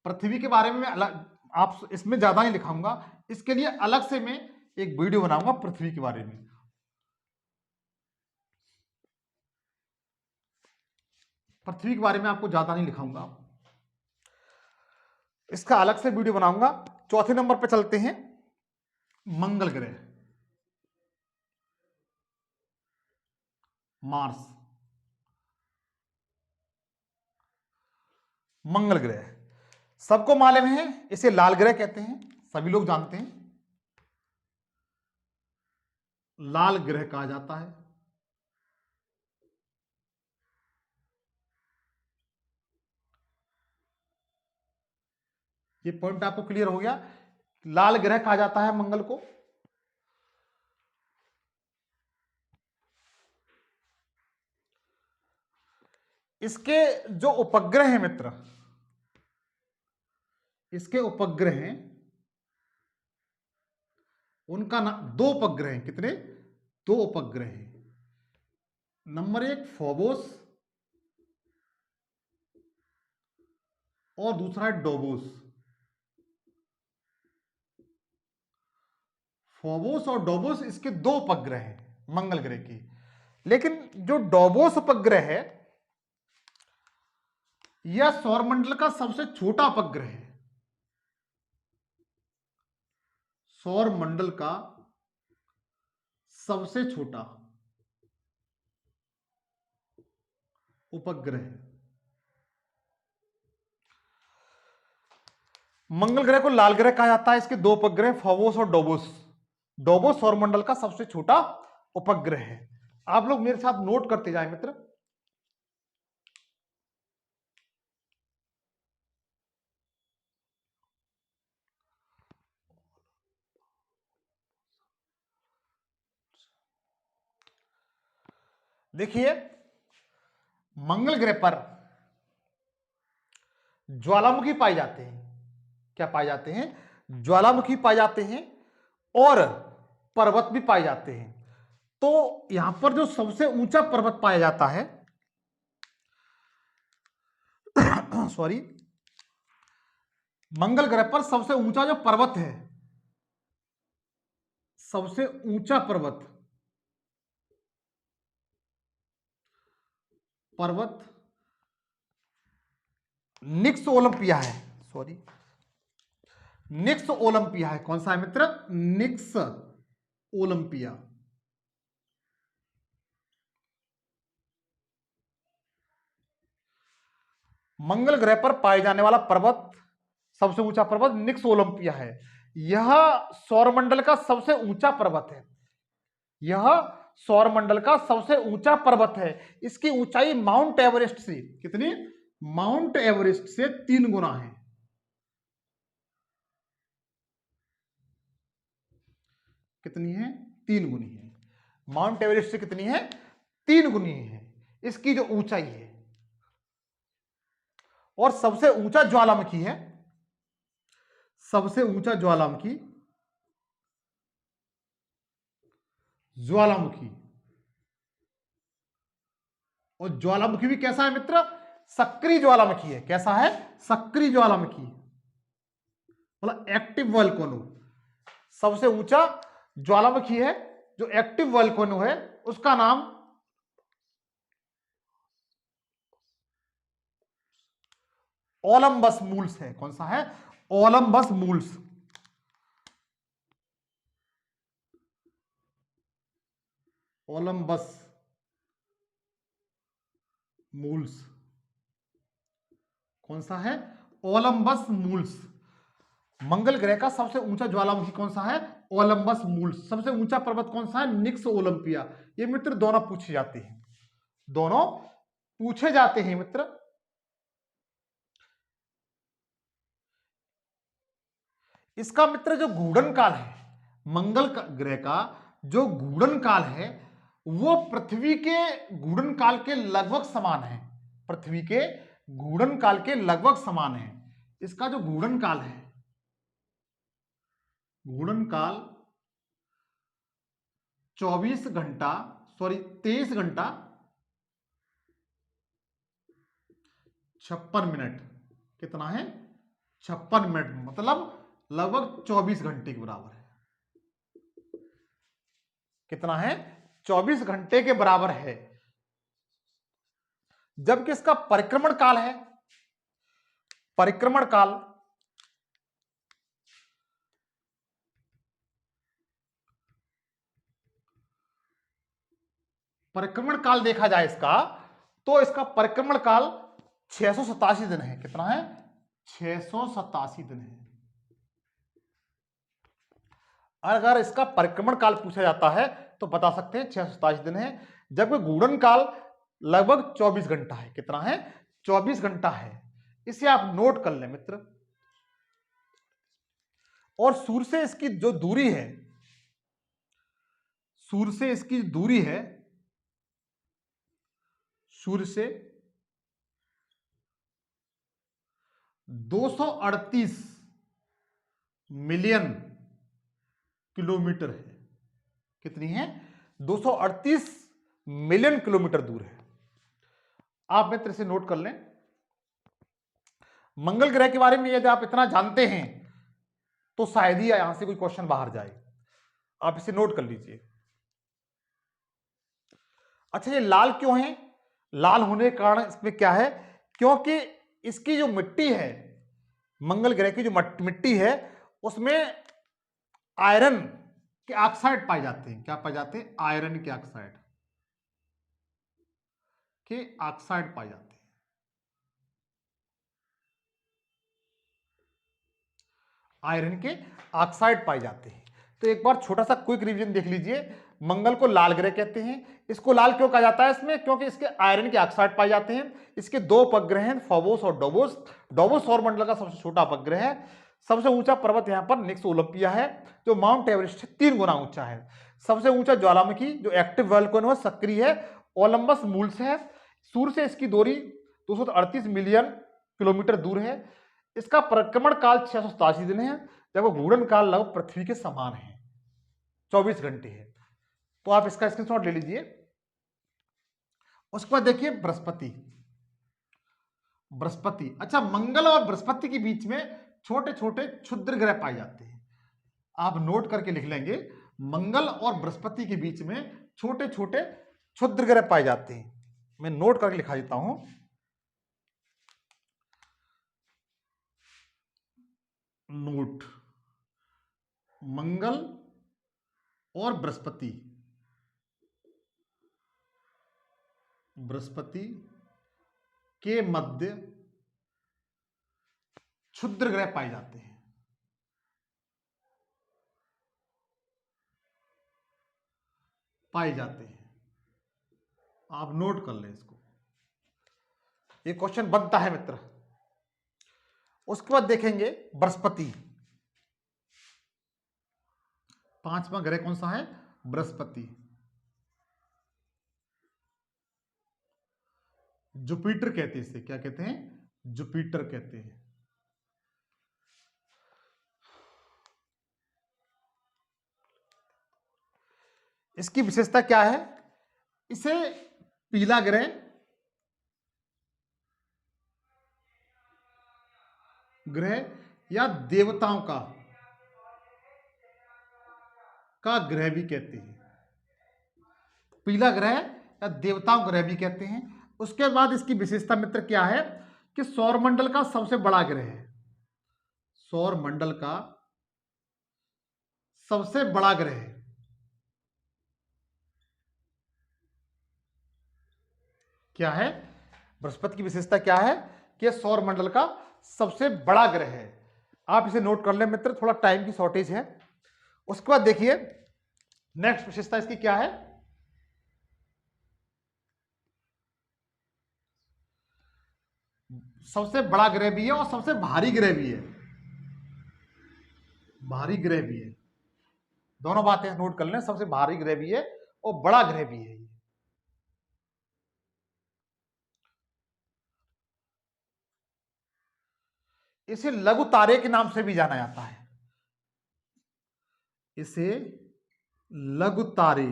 पृथ्वी के बारे में अलग, आप इसमें ज्यादा नहीं लिखाऊंगा। इसके लिए अलग से मैं एक वीडियो बनाऊंगा पृथ्वी के बारे में। पृथ्वी के बारे में आपको ज्यादा नहीं लिखाऊंगा, इसका अलग से वीडियो बनाऊंगा। चौथे नंबर पे चलते हैं, मंगल ग्रह, मार्स। मंगल ग्रह सबको मालूम है, इसे लाल ग्रह कहते हैं, सभी लोग जानते हैं, लाल ग्रह कहा जाता है। ये पॉइंट आपको क्लियर हो गया? लाल ग्रह कहा जाता है मंगल को। इसके जो उपग्रह हैं मित्र, इसके उपग्रह हैं, उनका नाम, दो उपग्रह हैं। कितने? दो उपग्रह हैं। नंबर एक फोबोस और दूसरा है डोबोस। फोबोस और डोबोस इसके दो उपग्रह हैं मंगल ग्रह के। लेकिन जो डोबोस उपग्रह है यह सौरमंडल का सबसे छोटा उपग्रह है। सौरमंडल का सबसे छोटा उपग्रह है। मंगल ग्रह को लाल ग्रह कहा जाता है। इसके दो उपग्रह फोबोस और डोबोस। डोबोस सौरमंडल का सबसे छोटा उपग्रह है। आप लोग मेरे साथ नोट करते जाए मित्र। देखिए, मंगल ग्रह पर ज्वालामुखी पाए जाते हैं। क्या पाए जाते हैं? ज्वालामुखी पाए जाते हैं और पर्वत भी पाए जाते हैं। तो यहां पर जो सबसे ऊंचा पर्वत पाया जाता है सॉरी, मंगल ग्रह पर सबसे ऊंचा जो पर्वत है, सबसे ऊंचा पर्वत, पर्वत निक्स ओलंपिया है। सॉरी, निक्स ओलंपिया है। कौन सा है मित्र? निक्स ओलंपिया। मंगल ग्रह पर पाए जाने वाला पर्वत, सबसे ऊंचा पर्वत निक्स ओलंपिया है। यह सौरमंडल का सबसे ऊंचा पर्वत है। यह सौरमंडल का सबसे ऊंचा पर्वत है। इसकी ऊंचाई माउंट एवरेस्ट से कितनी? माउंट एवरेस्ट से 3 गुना है। कितनी है? 3 गुनी है। माउंट एवरेस्ट से कितनी है? 3 गुनी है इसकी जो ऊंचाई है। और सबसे ऊंचा ज्वालामुखी है, सबसे ऊंचा ज्वालामुखी, ज्वालामुखी। और ज्वालामुखी भी कैसा है मित्र? सक्रिय ज्वालामुखी है। कैसा है? सक्रिय ज्वालामुखी, मतलब एक्टिव वोल्केनो। सबसे ऊंचा ज्वालामुखी है जो एक्टिव वोल्केनो है, उसका नाम ओलंबस मूल्स है। कौन सा है? ओलंबस मूल्स। ओलंबस मूल्स कौन सा है? ओलंबस मूल्स। मंगल ग्रह का सबसे ऊंचा ज्वालामुखी कौन सा है? ओलंबस मूल्स। सबसे ऊंचा पर्वत कौन सा है? निक्स ओलंपिया। ये मित्र दोनों पूछे जाते हैं, दोनों पूछे जाते हैं मित्र। इसका मित्र जो घूर्णन काल है, मंगल ग्रह का जो घूर्णन काल है वो पृथ्वी के घूर्णन काल के लगभग समान है। पृथ्वी के घूर्णन काल के लगभग समान है। इसका जो घूर्णन काल है, घूर्णन काल 24 घंटा, सॉरी 23 घंटा 56 मिनट। कितना है? 56 मिनट, मतलब लगभग 24 घंटे के बराबर है। कितना है? 24 घंटे के बराबर है। जबकि इसका परिक्रमण काल है, परिक्रमण काल परिक्रमण काल देखा जाए इसका, तो इसका परिक्रमण काल 687 दिन है। कितना है? 687 दिन है। अगर इसका परिक्रमण काल पूछा जाता है तो बता सकते हैं 687 दिन है। जबकि घूर्णन काल लगभग 24 घंटा है। कितना है? 24 घंटा है। इसे आप नोट कर लें मित्र। और सूर्य से इसकी जो दूरी है, सूर्य से इसकी दूरी है, सूर्य से 238 मिलियन किलोमीटर है। कितनी है? 238 मिलियन किलोमीटर दूर है। आप मित्र इसे नोट कर लें। मंगल ग्रह के बारे में यदि आप इतना जानते हैं तो शायद ही यहां से कोई क्वेश्चन बाहर जाए। आप इसे नोट कर लीजिए। अच्छा, ये लाल क्यों है? लाल होने के कारण इसमें क्या है? क्योंकि इसकी जो मिट्टी है, मंगल ग्रह की जो मिट्टी है, उसमें आयरन के ऑक्साइड पाए जाते हैं। क्या पाए जाते हैं? आयरन के ऑक्साइड पाए जाते हैं। आयरन के ऑक्साइड पाए जाते हैं। तो एक बार छोटा सा क्विक रिवीजन देख लीजिए। मंगल को लाल ग्रह कहते हैं। इसको लाल क्यों कहा जाता है? इसमें क्योंकि इसके आयरन के ऑक्साइड पाए जाते हैं। इसके 2 उपग्रह हैं, फोबोस और डोबोस। डोबोस सौरमंडल का सबसे छोटा उपग्रह है। सबसे ऊंचा पर्वत यहां पर निक्स ओलंपिया है जो माउंट एवरेस्ट से 3 गुना ऊंचा है। सबसे ऊंचा ज्वालामुखी जो एक्टिव वोल्केनो है, सक्रिय है, ओलंबस मूल्स है। सूर्य से इसकी दूरी 238 मिलियन किलोमीटर दूर है। इसका परिक्रमण काल 687 दिन है, जब घूर्णन काल लगभग पृथ्वी के समान है, 24 घंटे है। तो आप इसका स्क्रीनशॉट ले लीजिए। उसके बाद देखिए बृहस्पति। बृहस्पति, अच्छा, मंगल और बृहस्पति के बीच में छोटे छोटे क्षुद्र ग्रह पाए जाते हैं। आप नोट करके लिख लेंगे, मंगल और बृहस्पति के बीच में छोटे छोटे क्षुद्र ग्रह पाए जाते हैं। मैं नोट करके लिखा देता हूं। नोट, मंगल और बृहस्पति, बृहस्पति के मध्य क्षुद्र ग्रह पाए जाते हैं। पाए जाते हैं, आप नोट कर लें इसको, ये क्वेश्चन बनता है मित्र। उसके बाद देखेंगे बृहस्पति, पांचवा ग्रह कौन सा है? बृहस्पति। जुपिटर कहते हैं इसे, क्या कहते हैं? जुपिटर कहते हैं। इसकी विशेषता क्या है? इसे पीला ग्रह, या देवताओं का ग्रह भी कहते हैं। पीला ग्रह या देवताओं ग्रह भी कहते हैं। उसके बाद इसकी विशेषता मित्र क्या है कि सौरमंडल का सबसे बड़ा ग्रह है। सौरमंडल का सबसे बड़ा ग्रह है। क्या है? बृहस्पति की विशेषता क्या है कि सौरमंडल का सबसे बड़ा ग्रह है। आप इसे नोट कर लें मित्र, थोड़ा टाइम की शॉर्टेज है। उसके बाद देखिए नेक्स्ट विशेषता इसकी क्या है? सबसे बड़ा ग्रह भी है और सबसे भारी ग्रह भी है। भारी ग्रह भी है, दोनों बातें नोट कर लें, सबसे भारी ग्रह भी है और बड़ा ग्रह भी है। इसे लघु तारे के नाम से भी जाना जाता है। इसे लघु तारे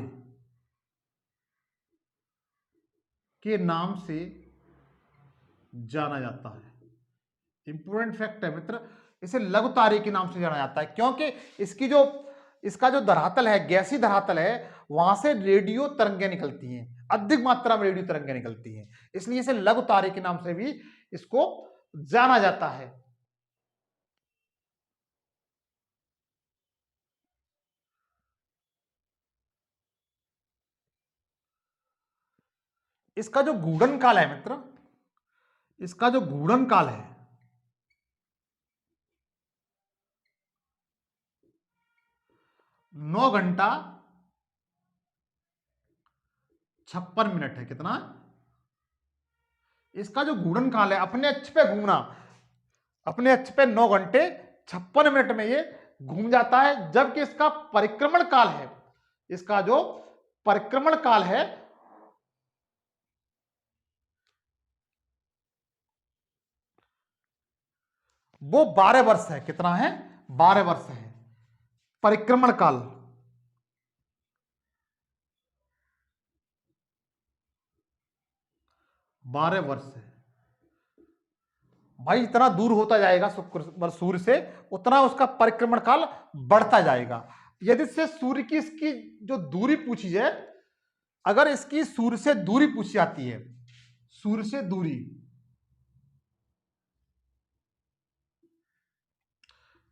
के नाम से जाना जाता है। इंपोर्टेंट फैक्ट है मित्र, इसे लघु तारे के नाम से जाना जाता है क्योंकि इसका जो धरातल है, गैसीय धरातल है, वहां से रेडियो तरंगें निकलती हैं, अधिक मात्रा में रेडियो तरंगें निकलती हैं, इसलिए इसे लघु तारे के नाम से भी इसको जाना जाता है। इसका जो घूर्णन काल है मित्र, इसका जो घूर्णन काल है 9 घंटा 56 मिनट है। कितना? इसका जो घूर्णन काल है, अपने अक्ष पे घूमना, अपने अक्ष पे 9 घंटे 56 मिनट में ये घूम जाता है, जबकि इसका परिक्रमण काल है, इसका जो परिक्रमण काल है वो 12 वर्ष है। कितना है? 12 वर्ष है परिक्रमण काल। बारह वर्ष है भाई। इतना दूर होता जाएगा शुक्र सूर्य से, उतना उसका परिक्रमण काल बढ़ता जाएगा। यदि से सूर्य की इसकी जो दूरी पूछी जाए, अगर इसकी सूर्य से दूरी पूछी जाती है, सूर्य से दूरी,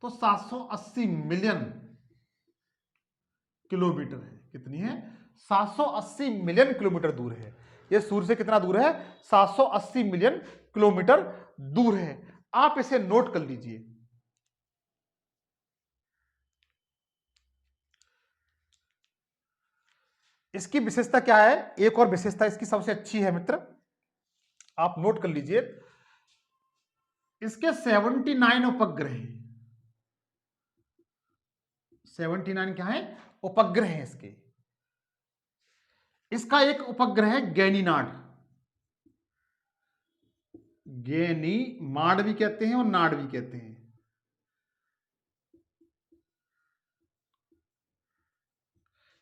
तो 780 मिलियन किलोमीटर है। कितनी है? 780 मिलियन किलोमीटर दूर है। यह सूर्य से कितना दूर है? 780 मिलियन किलोमीटर दूर है। आप इसे नोट कर लीजिए। इसकी विशेषता क्या है? एक और विशेषता इसकी सबसे अच्छी है मित्र, आप नोट कर लीजिए। इसके 79 उपग्रह हैं। 79 क्या है? उपग्रह हैं इसके। इसका एक उपग्रह है गैनीनाड, गैनीमाड भी कहते हैं और नाड भी कहते हैं।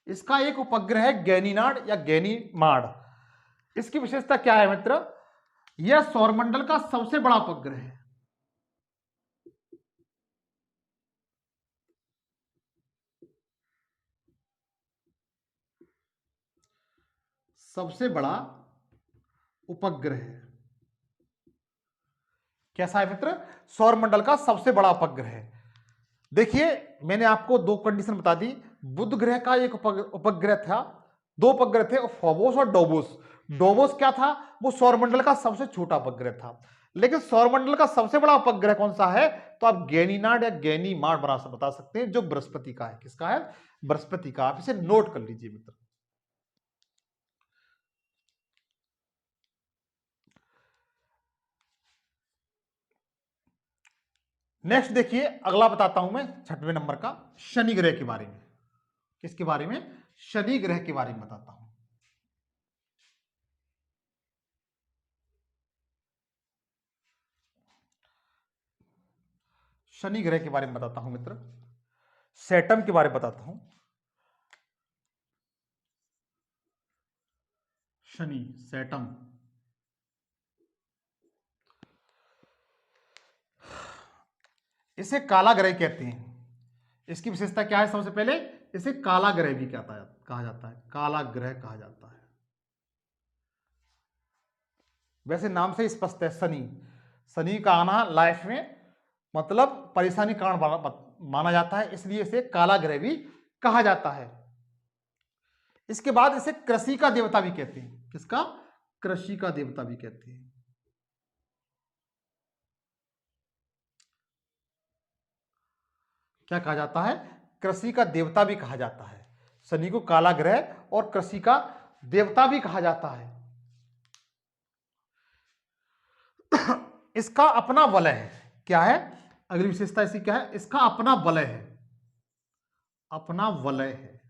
इसका एक उपग्रह है गैनीनाड या गैनीमाड। इसकी विशेषता क्या है मित्र? यह सौरमंडल का सबसे बड़ा उपग्रह है। सबसे बड़ा उपग्रह है। कैसा है मित्र? सौरमंडल का सबसे बड़ा उपग्रह है। देखिए मैंने आपको दो कंडीशन बता दी। बुध ग्रह का एक उपग्रह था, दो उपग्रह थे, फोबोस और डोबोस। डोबोस क्या था? वो सौरमंडल का सबसे छोटा उपग्रह था। लेकिन सौरमंडल का सबसे बड़ा उपग्रह कौन सा है? तो आप गैनीनाड या गैनीमाड बता सकते हैं, जो बृहस्पति का है। किसका है? बृहस्पति का। आप इसे नोट कर लीजिए मित्र। नेक्स्ट देखिए, अगला बताता हूं मैं 6वें नंबर का, शनि ग्रह के बारे में। किसके बारे में? शनि ग्रह के बारे में बताता हूं। शनि ग्रह के बारे में बताता हूं मित्र, सैटर्न के बारे में बताता हूं। शनि, सैटर्न, इसे काला ग्रह कहते हैं। इसकी विशेषता क्या है? सबसे पहले इसे काला ग्रह भी कहा जाता है, काला ग्रह कहा जाता है। वैसे नाम से स्पष्ट है, शनि। शनि का आना लाइफ में मतलब परेशानी कारण माना जाता है, इसलिए इसे काला ग्रह भी कहा जाता है। इसके बाद इसे कृषि का देवता भी कहते हैं। किसका? कृषि का देवता भी कहते हैं। क्या कहा जाता है? कृषि का देवता भी कहा जाता है। शनि को काला ग्रह और कृषि का देवता भी कहा जाता है। इसका अपना वलय है। क्या है? अगली विशेषता इसकी क्या है? इसका अपना वलय है। अपना वलय है।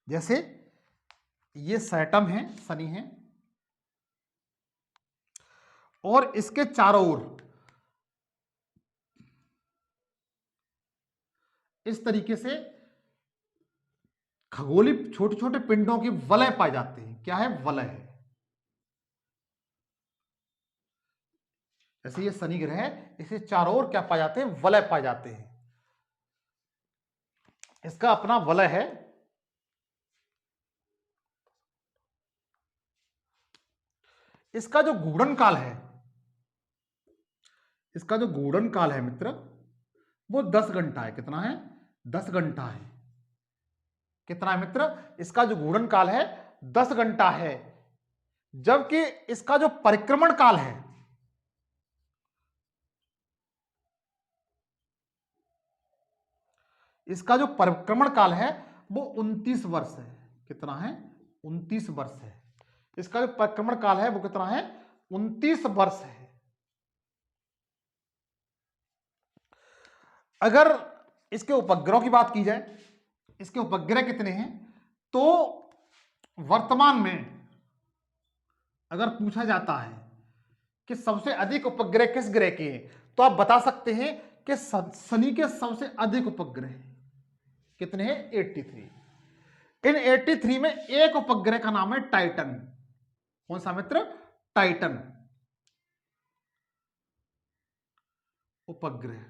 जैसे ये सैटर्न है, शनि है, और इसके चारों ओर इस तरीके से खगोलीय छोटे छोटे पिंडों के वलय पाए जाते हैं। क्या है? वलय है। जैसे ये शनि ग्रह है, इसे चारों ओर क्या पाए जाते हैं? वलय पाए जाते हैं। इसका अपना वलय है। इसका जो घूर्णन काल है, इसका जो घूर्णन काल है मित्र, वो 10 घंटा है। कितना है? 10 घंटा है। कितना है मित्र? इसका जो घूर्णन काल है 10 घंटा है। जबकि इसका जो परिक्रमण काल है, इसका जो परिक्रमण काल है वो 29 वर्ष है। कितना है? 29 वर्ष है। इसका जो परिक्रमण काल है वो कितना है? 29 वर्ष है। अगर इसके उपग्रहों की बात की जाए, इसके उपग्रह कितने हैं, तो वर्तमान में अगर पूछा जाता है कि सबसे अधिक उपग्रह किस ग्रह के हैं, तो आप बता सकते हैं कि शनि के सबसे अधिक उपग्रह कितने हैं? 83। इन 83 में एक उपग्रह का नाम है टाइटन। कौन सा मित्र? टाइटन उपग्रह।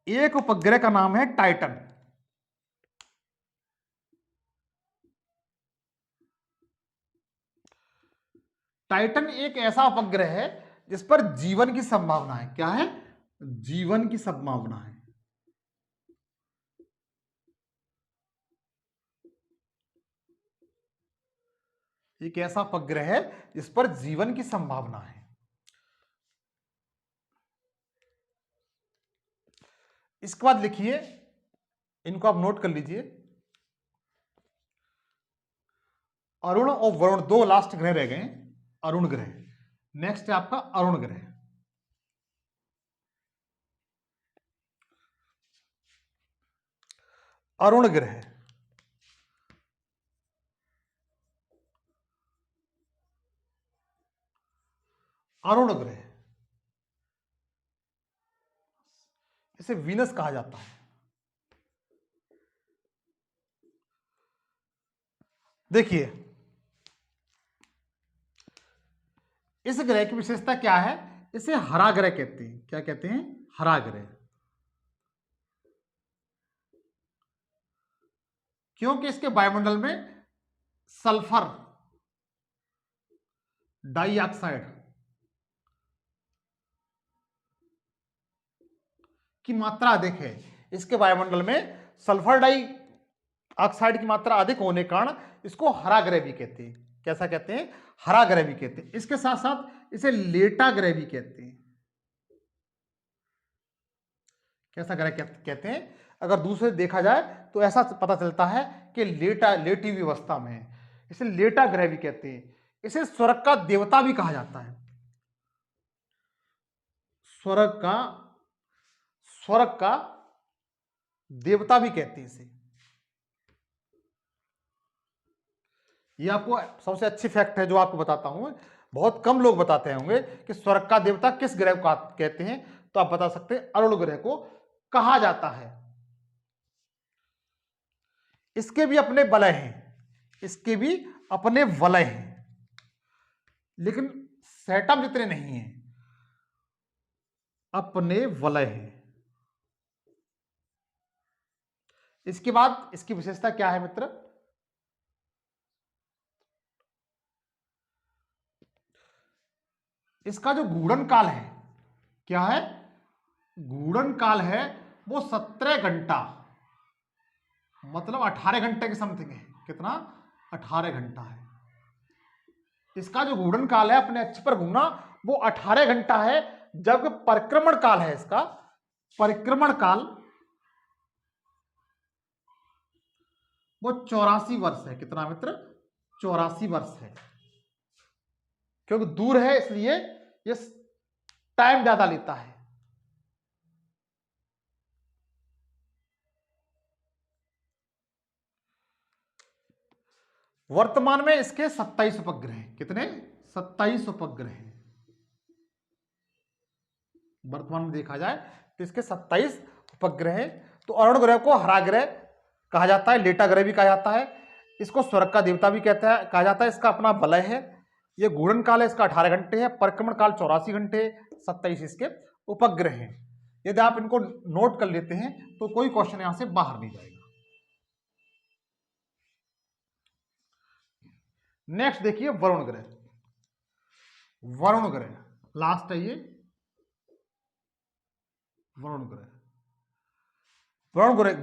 एक उपग्रह का नाम है टाइटन। टाइटन एक ऐसा उपग्रह है जिस पर जीवन की संभावना है। क्या है? जीवन की संभावना है। एक ऐसा उपग्रह है जिस पर जीवन की संभावना है। इसके बाद लिखिए, इनको आप नोट कर लीजिए, अरुण और वरुण, दो लास्ट ग्रह रह गए। अरुण ग्रह नेक्स्ट है आपका, अरुण ग्रह। अरुण ग्रह, अरुण ग्रह, इसे वीनस कहा जाता है। देखिए, इस ग्रह की विशेषता क्या है? इसे हरा ग्रह कहते हैं। क्या कहते हैं? हरा ग्रह। क्योंकि इसके वायुमंडल में सल्फर डाइऑक्साइड की मात्रा अधिक है। इसके वायुमंडल में सल्फर डाई ऑक्साइड की मात्रा अधिक होने के कारण इसको हरा ग्रह भी कहते हैं। कैसा कहते हैं? हरा ग्रह भी कहते हैं। इसके साथ साथ इसे लेटा ग्रह भी कहते हैं। कैसा ग्रह कहते हैं? अगर दूसरे देखा जाए तो ऐसा पता चलता है कि लेटी हुई अवस्था में है, इसे लेटा ग्रह भी कहते हैं। इसे स्वर्ग का देवता भी कहा जाता है। स्वर्ग का देवता भी कहते हैं इसे। ये आपको सबसे अच्छी फैक्ट है जो आपको बताता हूं। बहुत कम लोग बताते होंगे कि स्वर्ग का देवता किस ग्रह को कहते हैं, तो आप बता सकते हैं अरुण ग्रह को कहा जाता है। इसके भी अपने वलय हैं, इसके भी अपने वलय हैं, लेकिन सैटम जितने नहीं हैं, अपने वलय हैं। इसके बाद इसकी विशेषता क्या है मित्र? इसका जो घूर्णन काल है, क्या है? घूर्णन काल है वो 17 घंटा, मतलब 18 घंटे के समथिंग है। कितना? 18 घंटा है। इसका जो घूर्णन काल है अपने अक्ष पर घूमना वो 18 घंटा है, जबकि परिक्रमण काल है इसका, परिक्रमण काल वो 84 वर्ष है। कितना मित्र? 84 वर्ष है। क्योंकि दूर है इसलिए ये टाइम ज्यादा लेता है। वर्तमान में इसके 27 उपग्रह हैं। कितने? 27 उपग्रह हैं। वर्तमान में देखा जाए तो इसके 27 उपग्रह हैं। तो अरुण ग्रह को हरा ग्रह कहा जाता है, लेटा ग्रह भी कहा जाता है, इसको स्वर्ग का देवता भी कहा जाता है। इसका अपना वलय है। ये घूर्णन काल है इसका 18 घंटे है, परिक्रमण काल 84 घंटे, 27 इसके उपग्रह हैं। यदि आप इनको नोट कर लेते हैं तो कोई क्वेश्चन यहां से बाहर नहीं जाएगा। नेक्स्ट देखिए वरुण ग्रह। वरुण ग्रह लास्ट है ये, वरुण ग्रह।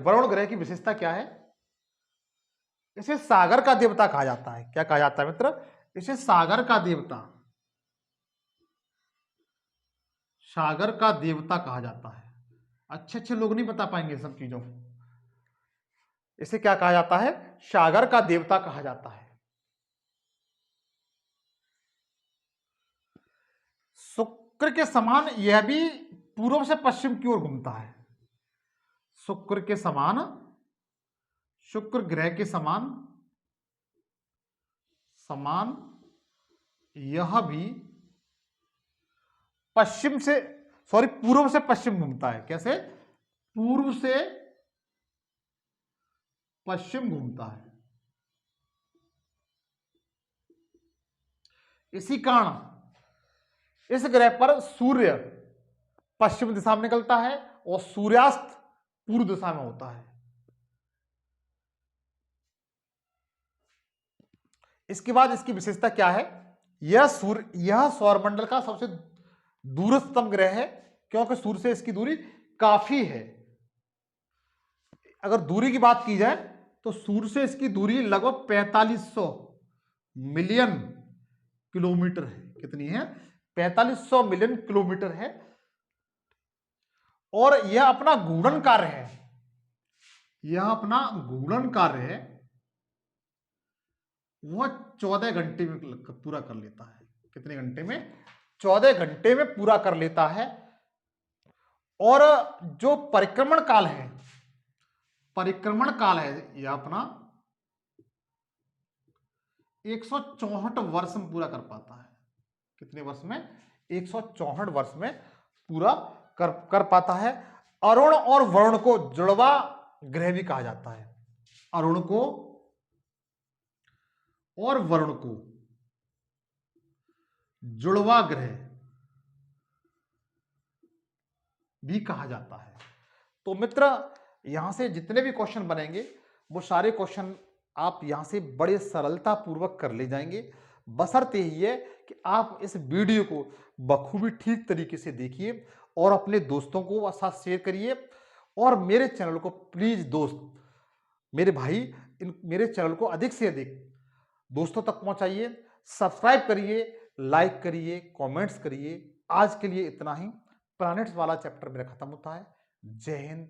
वरुण ग्रह की विशेषता क्या है? इसे सागर का देवता कहा जाता है। क्या कहा जाता है मित्र? इसे सागर का देवता, सागर का देवता कहा जाता है। अच्छे अच्छे लोग नहीं बता पाएंगे सब चीजों। इसे क्या कहा जाता है? सागर का देवता कहा जाता है। शुक्र के समान यह भी पूर्व से पश्चिम की ओर घूमता है। शुक्र के समान, शुक्र ग्रह के समान यह भी पश्चिम से, सॉरी पूर्व से पश्चिम घूमता है। कैसे? पूर्व से पश्चिम घूमता है। इसी कारण इस ग्रह पर सूर्य पश्चिम दिशा में निकलता है और सूर्यास्त पूर्व दिशा में होता है। इसके बाद इसकी विशेषता क्या है? यह सौरमंडल का सबसे दूरस्थतम ग्रह है, क्योंकि सूर्य से इसकी दूरी काफी है। अगर दूरी की बात की जाए तो सूर्य से इसकी दूरी लगभग 4500 मिलियन किलोमीटर है। कितनी है? 4500 मिलियन किलोमीटर है। और यह अपना घूर्णन कार्य है, यह अपना घूर्णन कार्य है वह 14 घंटे में पूरा कर लेता है। कितने घंटे में? 14 घंटे में पूरा कर लेता है। और जो परिक्रमण काल है, परिक्रमण काल है यह अपना 164 वर्ष में पूरा कर पाता है। कितने वर्ष में? 164 वर्ष में पूरा कर पाता है। अरुण और वरुण को जुड़वा ग्रह भी कहा जाता है। अरुण को और वरुण को जुड़वा ग्रह भी कहा जाता है। तो मित्र यहां से जितने भी क्वेश्चन बनेंगे वो सारे क्वेश्चन आप यहां से बड़े सरलता पूर्वक कर ले जाएंगे, बशर्ते ही है कि आप इस वीडियो को बखूबी ठीक तरीके से देखिए और अपने दोस्तों को साथ शेयर करिए। और मेरे चैनल को प्लीज दोस्त, मेरे भाई मेरे चैनल को अधिक से अधिक दोस्तों तक पहुंचाइए, सब्सक्राइब करिए, लाइक करिए, कमेंट्स करिए। आज के लिए इतना ही। प्लैनेट्स वाला चैप्टर मेरा खत्म होता है। जय हिंद,